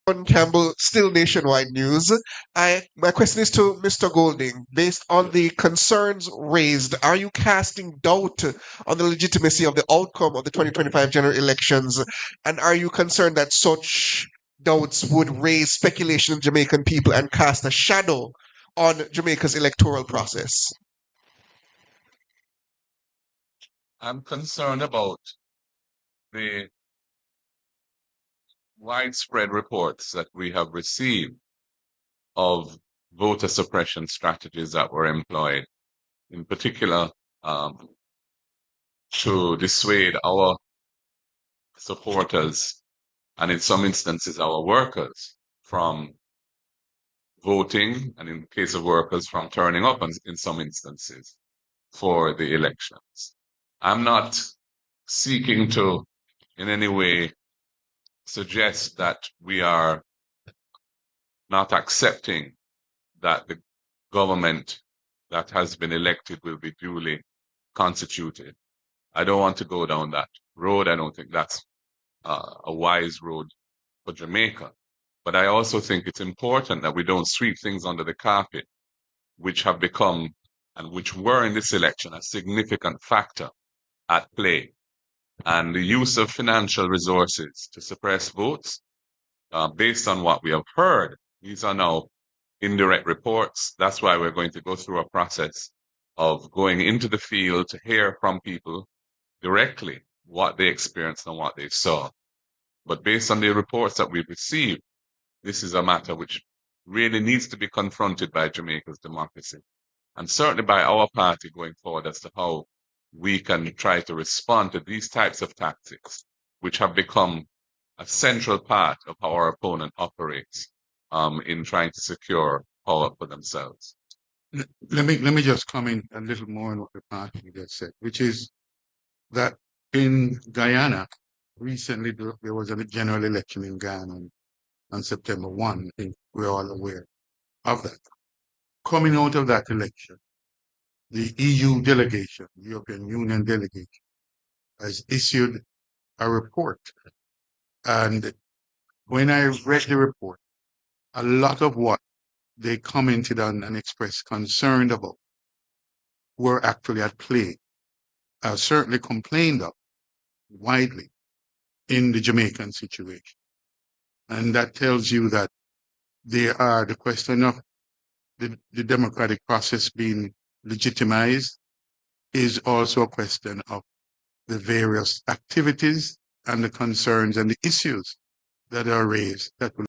John Campbell, still Nationwide News. My question is to Mr. Golding. Based on the concerns raised, are you casting doubt on the legitimacy of the outcome of the 2025 general elections? And are you concerned that such doubts would raise speculation in Jamaican people and cast a shadow on Jamaica's electoral process? I'm concerned about the widespread reports that we have received of voter suppression strategies that were employed, in particular to dissuade our supporters and in some instances our workers from voting, and in the case of workers from turning up in some instances for the elections. I'm not seeking to in any way suggest that we are not accepting that the government that has been elected will be duly constituted. I don't want to go down that road. I don't think that's a wise road for Jamaica. But I also think it's important that we don't sweep things under the carpet, which have become and which were in this election a significant factor at play. And the use of financial resources to suppress votes, based on what we have heard, these are now indirect reports. That's why we're going to go through a process of going into the field to hear from people directly what they experienced and what they saw. But based on the reports that we've received, this is a matter which really needs to be confronted by Jamaica's democracy, and certainly by our party going forward as to how we can try to respond to these types of tactics, which have become a central part of how our opponent operates in trying to secure power for themselves. Let me just comment a little more on what the party just said, which is that in Guyana, recently there was a general election in Guyana on September 1. I think we're all aware of that. Coming out of that election, the EU delegation, European Union delegation, has issued a report. And when I read the report, a lot of what they commented on and expressed concern about were actually at play, certainly complained of widely in the Jamaican situation. And that tells you that the question of the democratic process being legitimized is also a question of the various activities and the concerns and the issues that are raised that will